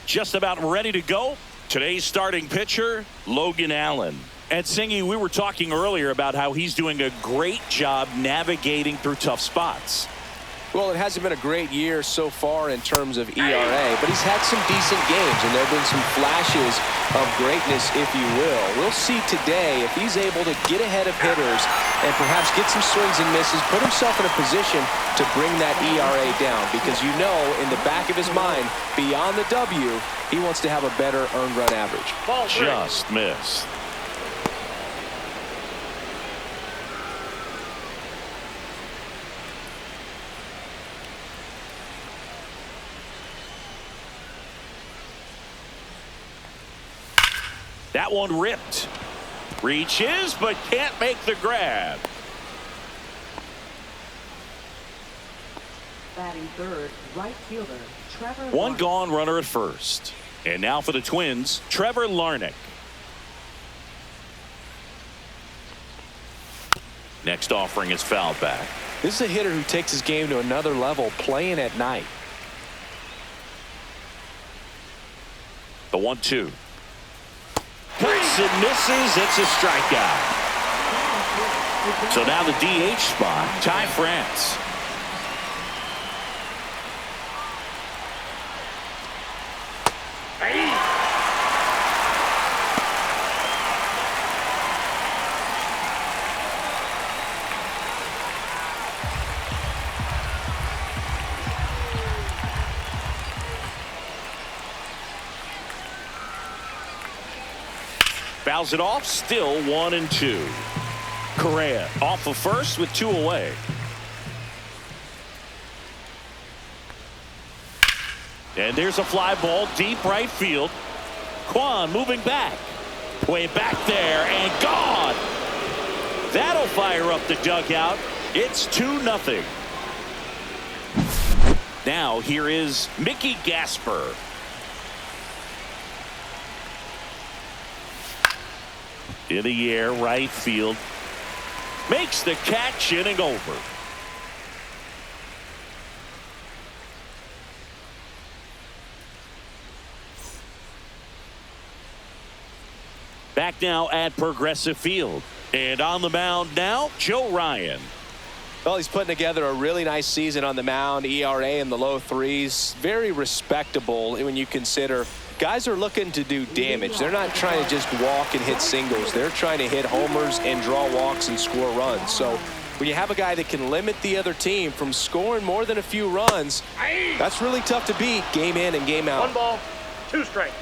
Just about ready to go. Today's starting pitcher, Logan Allen. And Singy, we were talking earlier about how he's doing a great job navigating through tough spots. Well, it hasn't been a great year so far in terms of ERA, but he's had some decent games, and there have been some flashes of greatness, if you will. We'll see today if he's able to get ahead of hitters and perhaps get some swings and misses, put himself in a position to bring that ERA down, because you know in the back of his mind, beyond the W, he wants to have a better earned run average. Just missed. That one ripped. Reaches, but can't make the grab. Batting third, right fielder, Trevor. One gone runner at first. And now for the Twins, Trevor Larnach. Next offering is fouled back. This is a hitter who takes his game to another level, playing at night. The 1-2. Cuts and misses. It's a strikeout. So now the DH spot, Ty France. Fouls it off, still 1-2. Correa off of first with 2 away. And there's a fly ball deep right field. Kwan moving back. Way back there and gone. That'll fire up the dugout. It's 2-0. Now here is Mickey Gasper. In the air, right field. Makes the catch, inning over. Back now at Progressive Field. And on the mound now, Joe Ryan. Well, he's putting together a really nice season on the mound. ERA in the low 3s. Very respectable when you consider guys are looking to do damage. They're not trying to just walk and hit singles. They're trying to hit homers and draw walks and score runs. So when you have a guy that can limit the other team from scoring more than a few runs, that's really tough to beat game in and game out. 1 ball, 2 strikes.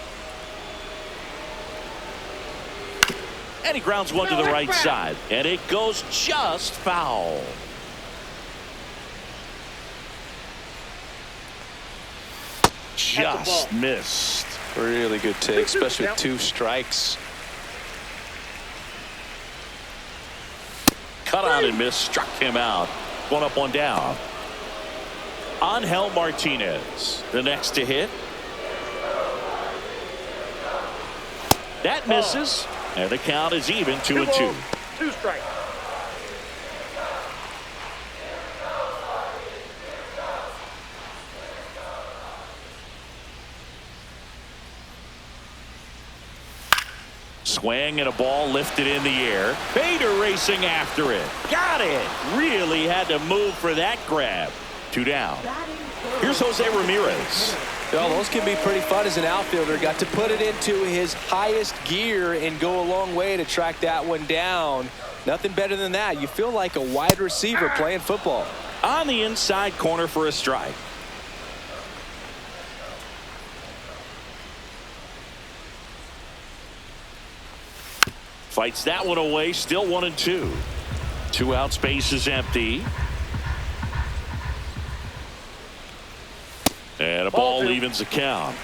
And he grounds one to the right side. And it goes just foul. Just missed. Really good take, especially with 2 strikes. Cut on and miss, struck him out. 1 up, 1 down. Angel Martinez, the next to hit. That misses, and the count is even, 2-2. 2 strikes. Swing and a ball lifted in the air. Bader racing after it. Got it. Really had to move for that grab. 2 down. Here's Jose Ramirez. Well, those can be pretty fun as an outfielder. Got to put it into his highest gear and go a long way to track that one down. Nothing better than that. You feel like a wide receiver playing football. On the inside corner for a strike. Fights that one away, still 1-2. 2 out, space is empty. And a ball evens the count.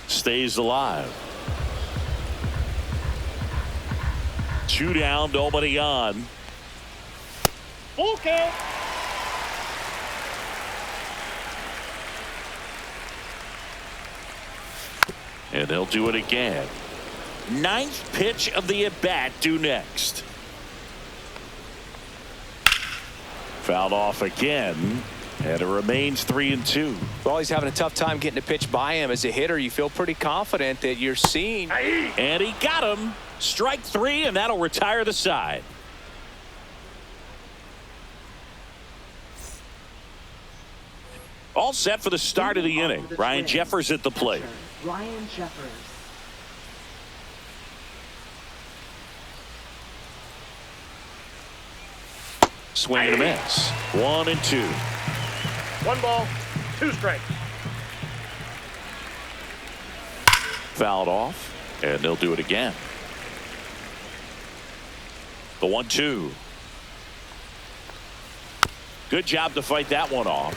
Stays alive. 2 down, nobody on. Full count. And they'll do it again. 9th pitch of the at-bat due next. Fouled off again. And it remains 3-2. Well, he's having a tough time getting a pitch by him. As a hitter, you feel pretty confident that you're seeing. And he got him. Strike 3, and that'll retire the side. All set for the start of the inning. Ryan Jeffers at the plate. Ryan Jeffers. Swing and a miss. 1-2. 1 ball, 2 strikes. Fouled off, and they'll do it again. The 1-2. Good job to fight that one off.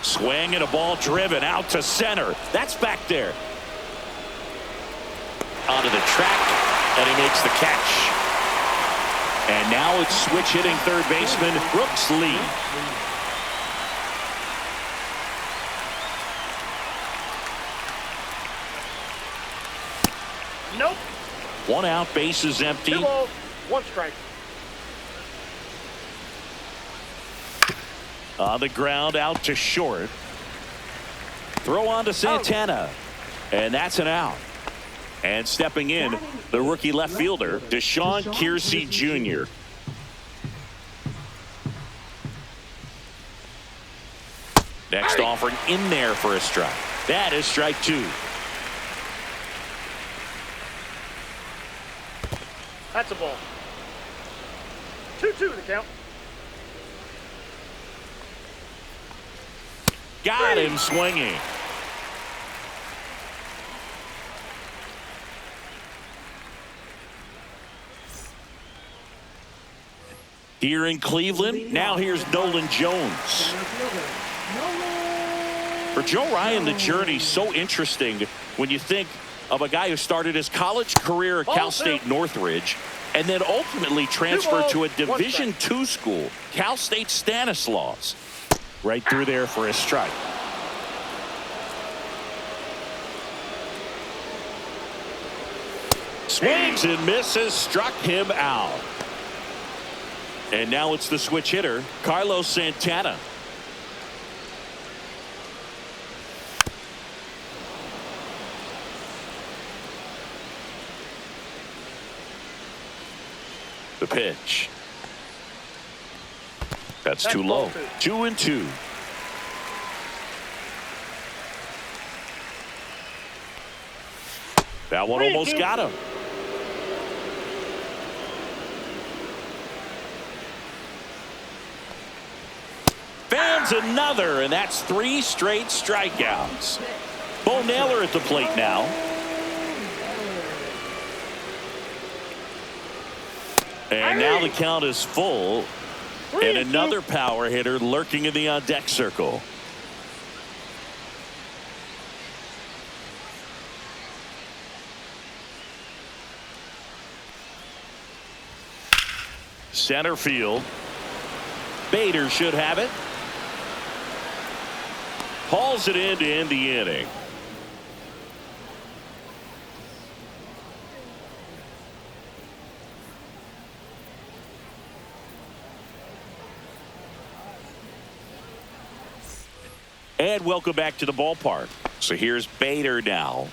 Swing and a ball driven out to center. That's back there. Onto the track, and he makes the catch. And now it's switch hitting third baseman Brooks Lee. Nope. 1 out, base is empty. 2 balls, 1 strike. On the ground, out to short. Throw on to Santana. And that's an out. And stepping in, the rookie left fielder, Deshaun Kiersey Jr. Next offering in there for a strike. That is strike 2. That's a ball. 2-2 the count. Got him swinging. Here in Cleveland, now here's Nolan Jones. For Joe Ryan, the journey's so interesting when you think of a guy who started his college career at Cal State Northridge and then ultimately transferred to a Division II school, Cal State Stanislaus. Right through there for a strike. Swings and misses, struck him out. And now it's the switch hitter, Carlos Santana. The pitch. That's too low. 2-2. That one almost got him. Fans another, and that's 3 straight strikeouts. Bo Naylor at the plate now. And now the count is full. And another power hitter lurking in the on-deck circle. Center field. Bader should have it. Hauls it in to end the inning. And welcome back to the ballpark. So here's Bader now.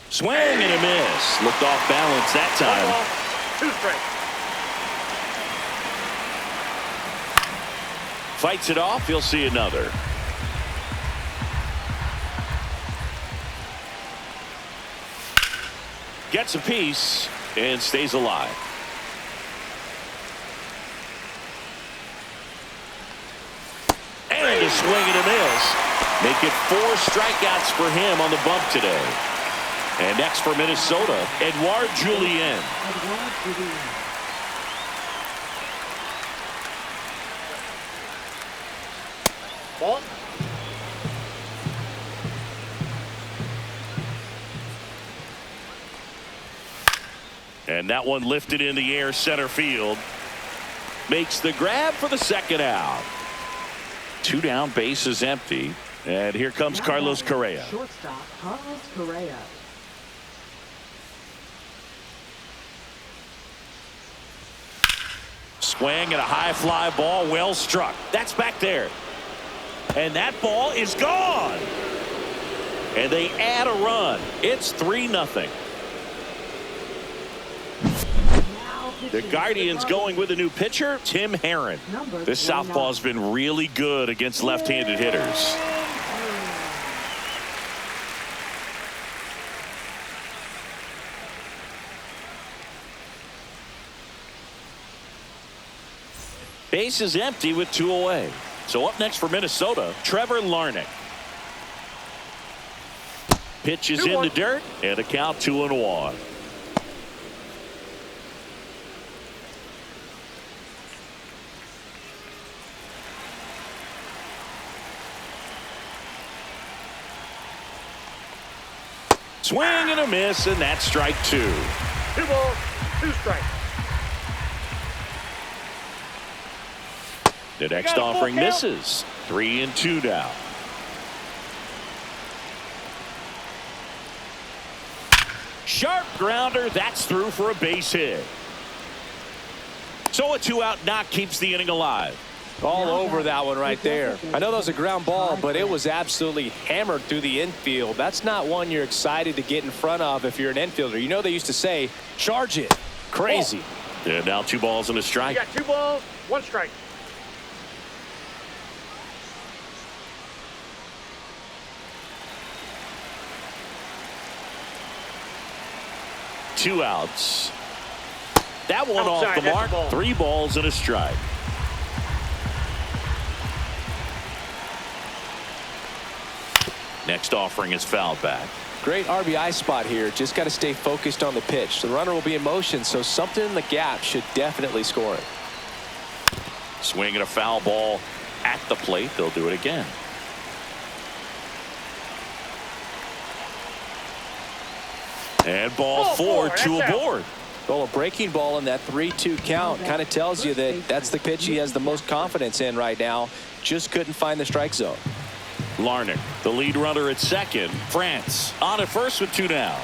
Swing and a miss. Looked off balance that time. 2 strikes. Fights it off. He'll see another. Gets a piece and stays alive. And a swing and a miss. Make it 4 strikeouts for him on the bump today. And next for Minnesota, Edouard Julien. Ball. And that one lifted in the air center field. Makes the grab for the second out. 2 down, bases empty. And here comes Carlos Correa. Shortstop Carlos Correa. Swing and a high fly ball, well struck. That's back there. And that ball is gone. And they add a run. It's 3-0. The Guardians going with a new pitcher, Tim Herron. This southpaw's been really good against left-handed hitters. Base is empty with 2 away. So up next for Minnesota, Trevor Larnach. Pitch is in the dirt, and a count 2-1. Swing and a miss, and that's strike 2. 2 balls, 2 strikes. The next offering misses. 3-2 now. Sharp grounder. That's through for a base hit. So a 2-out knock keeps the inning alive. All over that one right there. I know that was a ground ball, but it was absolutely hammered through the infield. That's not one you're excited to get in front of if you're an infielder. You know they used to say, charge it. Crazy. And now 2 balls and a strike. You got 2 balls, 1 strike. Two outs. That one off Outside, the mark. ball. 3 balls and a strike. Next offering is fouled back. Great RBI spot here. Just got to stay focused on the pitch. The runner will be in motion, so something in the gap should definitely score it. Swing and a foul ball at the plate. They'll do it again. And ball 4, 2 aboard. Well, a breaking ball in that 3-2 count kind of tells you that that's the pitch he has the most confidence in right now. Just couldn't find the strike zone. Larnach, the lead runner at second. France on at first with 2 down.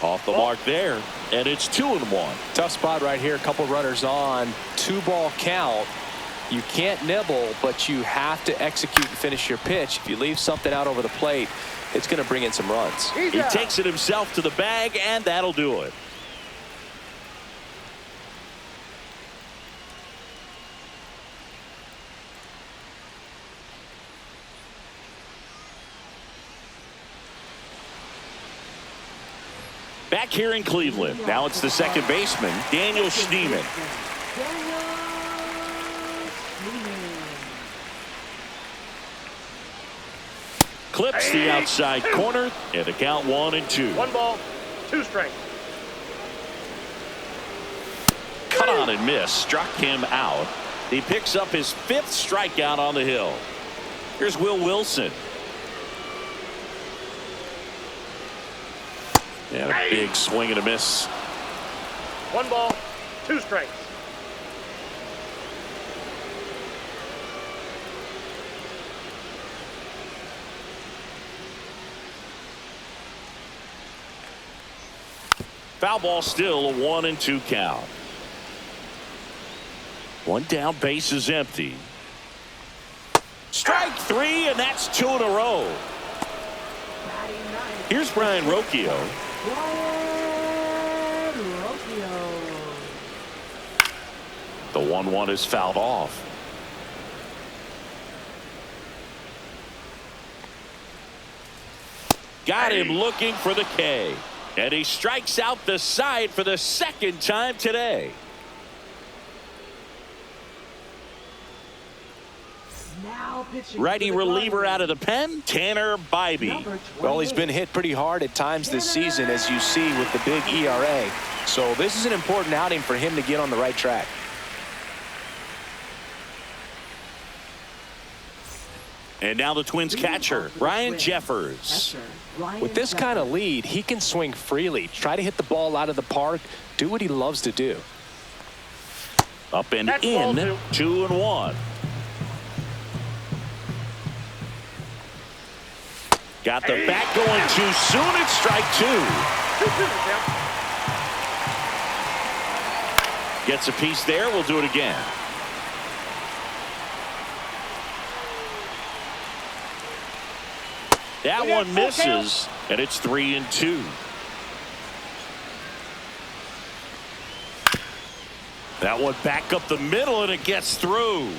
Off the mark there, and it's 2-1. Tough spot right here. A couple runners on. 2-ball count. You can't nibble, but you have to execute and finish your pitch. If you leave something out over the plate, it's going to bring in some runs. He takes it himself to the bag, and that'll do it. Back here in Cleveland, now it's the second baseman, Daniel Schneemann. Clips the outside corner, and the count 1-2. 1 ball, 2 strikes. Cut on and miss, struck him out. He picks up his 5th strikeout on the hill. Here's Will Wilson. And a big swing and a miss. 1 ball, 2 strikes. Foul ball, still a 1-2 count. 1 down, base is empty. Strike 3, and that's 2 in a row. Here's Brian Rocchio. The 1-1 is fouled off. Got him looking for the K. And he strikes out the side for the 2nd time today. Righty reliever out of the pen, Tanner Bybee. Well, he's been hit pretty hard at times this season, as you see with the big ERA. So this is an important outing for him to get on the right track. And now the Twins catcher, Ryan Jeffers. With this kind of lead, he can swing freely, try to hit the ball out of the park, do what he loves to do. Up and in, 2-1. Got the bat going too soon. It's strike 2. 2-2, count. Gets a piece there. We'll do it again. That one misses, and it's 3-2. That one back up the middle, and it gets through.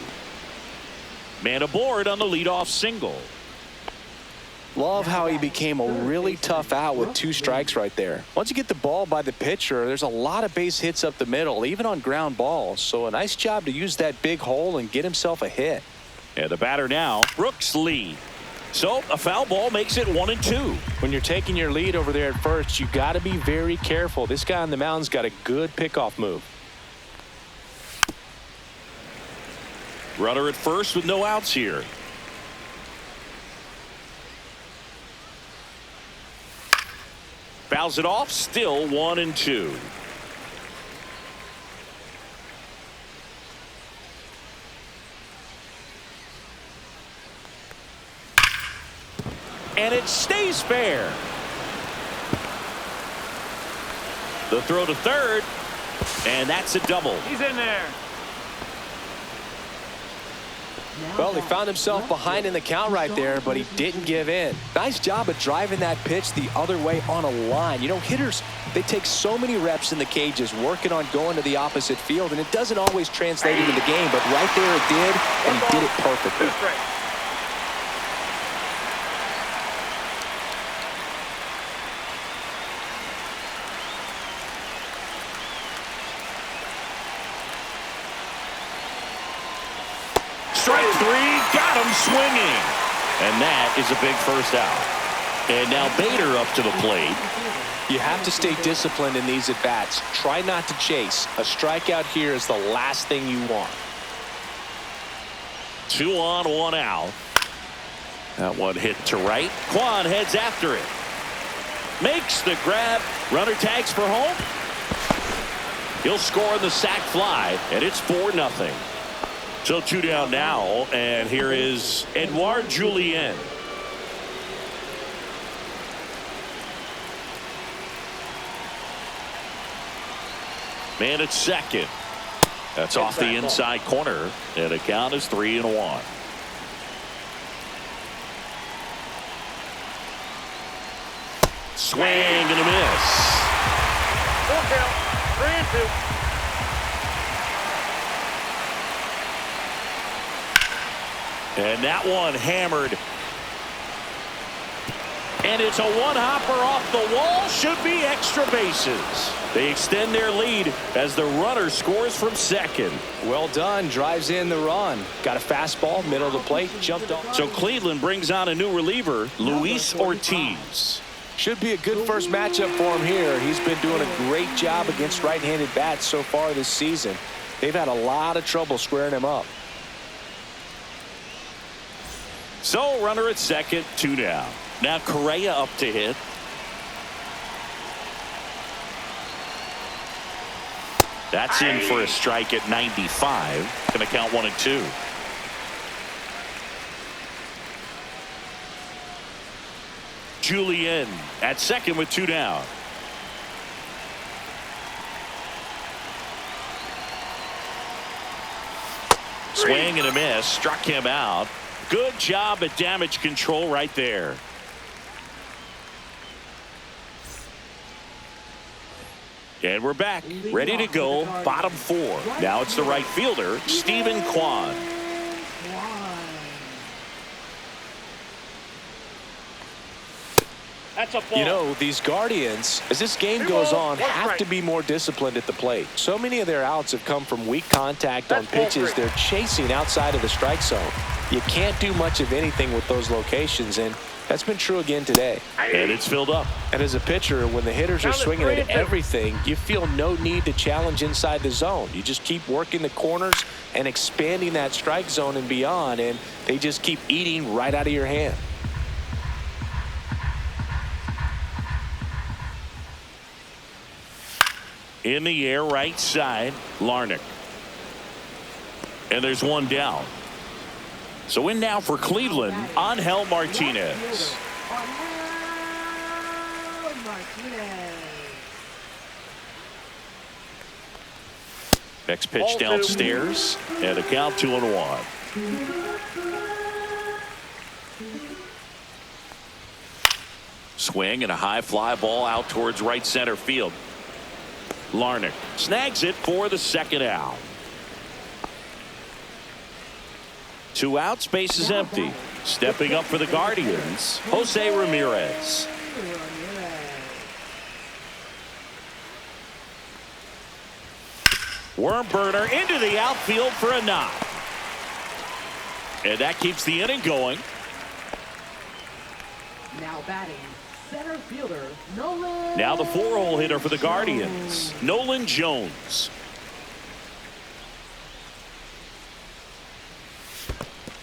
Man aboard on the leadoff single. Love how he became a really tough out with 2 strikes right there. Once you get the ball by the pitcher, there's a lot of base hits up the middle, even on ground balls. So a nice job to use that big hole and get himself a hit. And the batter now, Brooks Lee. So a foul ball makes it 1-2. When you're taking your lead over there at first, you got to be very careful. This guy on the mound's got a good pickoff move. Runner at first with no outs here. Fouls it off, still 1-2. And it stays fair. The throw to third, and that's a double. He's in there. Well, he found himself behind in the count right there, but he didn't give in. Nice job of driving that pitch the other way on a line. You know, hitters, they take so many reps in the cages working on going to the opposite field, and it doesn't always translate into the game, but right there it did, and he did it perfectly. 2 strikes. Strike 3, got him swinging. And that is a big first out. And now Bader up to the plate. You have to stay disciplined in these at-bats. Try not to chase. A strikeout here is the last thing you want. 2 on, 1 out. That one hit to right. Kwan heads after it. Makes the grab. Runner tags for home. He'll score on the sac fly, and it's 4-0. So 2 down now, and here is Edouard Julien. Man at second. That's off the inside corner, and the count is 3-1. Swing and a miss. Full count. 3-2. And that one hammered. And it's a one-hopper off the wall. Should be extra bases. They extend their lead as the runner scores from second. Well done. Drives in the run. Got a fastball, middle of the plate, jumped off. So Cleveland brings on a new reliever, Luis Ortiz. Should be a good first matchup for him here. He's been doing a great job against right-handed bats so far this season. They've had a lot of trouble squaring him up. So runner at second, 2 down. Now Correa up to hit. That's in for a strike at 95. Going to count 1-2. Julien at second with 2 down. Swing and a miss. Struck him out. Good job at damage control right there. And we're back, ready to go, bottom 4. Now it's the right fielder, Stephen Kwan. That's a ball. You know, these Guardians, as this game goes on, have to be more disciplined at the plate. So many of their outs have come from weak contact on pitches they're chasing outside of the strike zone. You can't do much of anything with those locations, and that's been true again today. And it's filled up. And as a pitcher, when the hitters are swinging at everything, you feel no need to challenge inside the zone. You just keep working the corners and expanding that strike zone and beyond, and they just keep eating right out of your hand. In the air, right side, Larnach. And there's 1 down. So in now for Cleveland, Angel Martinez. Arnel Martinez. Next pitch downstairs, and a count 2-1. Swing and a high fly ball out towards right center field. Larnach snags it for the second out. 2 outs, base is empty. Stepping up for the Guardians, Jose Ramirez. Worm burner into the outfield for a knock. And that keeps the inning going. Now batting, center fielder Nolan. Now the 4-hole hitter for the Guardians, Nolan Jones.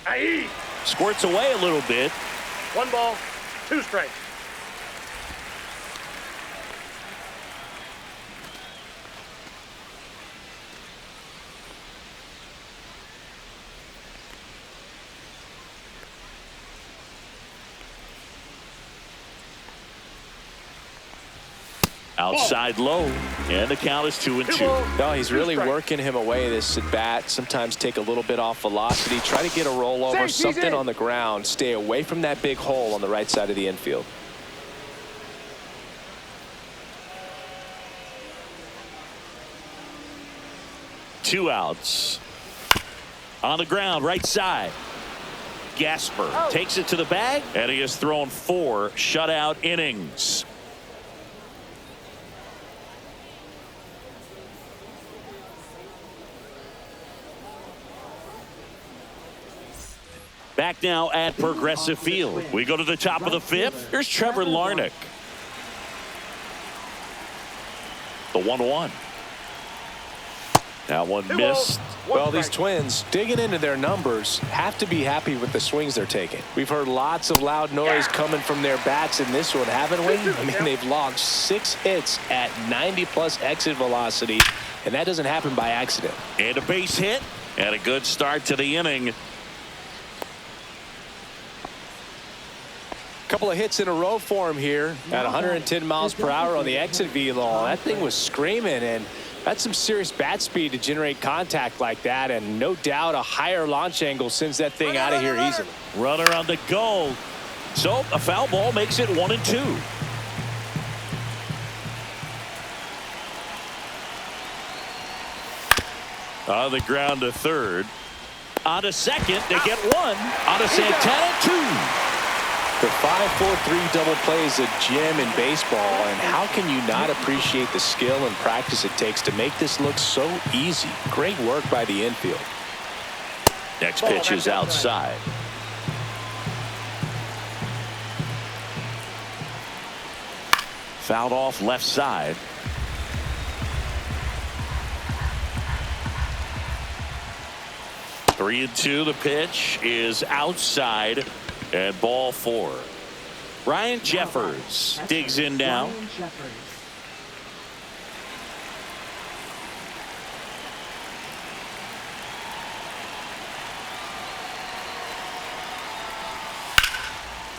Aye. Squirts away a little bit. 1 ball, 2 strikes. Outside low, and the count is 2-2. No, he's really working him away this at bat. Sometimes take a little bit off velocity. Try to get a rollover, something on the ground. Stay away from that big hole on the right side of the infield. Two outs. On the ground, right side. Gasper takes it to the bag, and he has thrown 4 shutout innings. Back now at Progressive Field. We go to the top of the 5th. Here's Trevor Larnach. The 1-1. That one missed. Well, these Twins digging into their numbers have to be happy with the swings they're taking. We've heard lots of loud noise coming from their bats in this one, haven't we? I mean, they've logged 6 hits at 90+ exit velocity, and that doesn't happen by accident. And a base hit, and a good start to the inning. Couple of hits in a row for him here at 110 miles per hour on the exit velo. That thing was screaming, and that's some serious bat speed to generate contact like that, and no doubt a higher launch angle sends that thing out of here easily. Runner on the go. So a foul ball makes it 1-2. On the ground to third. On to second, they get 1. On to Santana, 2. The 5-4-3 double play is a gem in baseball, and how can you not appreciate the skill and practice it takes to make this look so easy? Great work by the infield. Next pitch is outside. Fouled off left side. Three and two. The pitch is outside. And ball 4. Ryan Jeffers digs in now.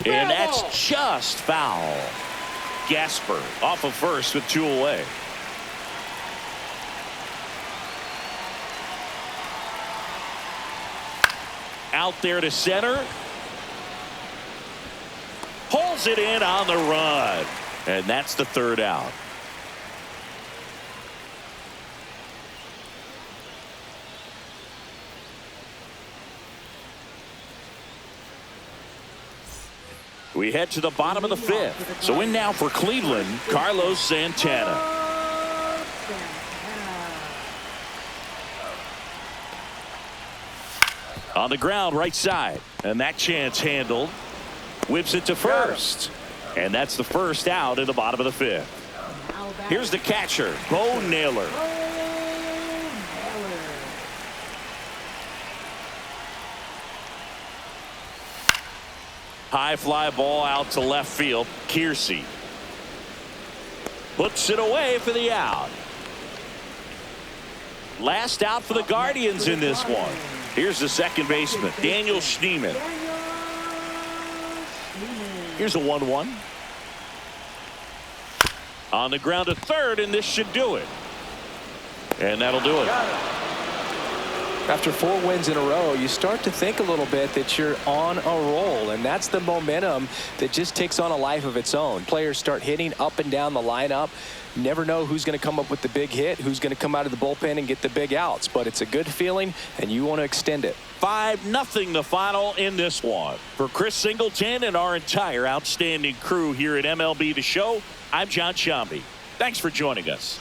And that's just foul. Gasper off of first with 2 away. Out there to center. Pulls it in on the run. And that's the 3rd out. We head to the bottom of the 5th. So in now for Cleveland, Carlos Santana. On the ground, right side. And that chance handled. Whips it to first. And that's the 1st out in the bottom of the 5th. Here's the catcher, Bo Naylor. High fly ball out to left field. Kiersey puts it away for the out. Last out for the Guardians in this one. Here's the second baseman, Daniel Schneemann. Here's a 1-1. On the ground to third, and this should do it. And that'll do it. After 4 wins in a row, you start to think a little bit that you're on a roll, and that's the momentum that just takes on a life of its own. Players start hitting up and down the lineup. You never know who's going to come up with the big hit, who's going to come out of the bullpen and get the big outs, but it's a good feeling, and you want to extend it. 5-0 the final in this one. For Chris Singleton and our entire outstanding crew here at MLB The Show, I'm John Shambi. Thanks for joining us.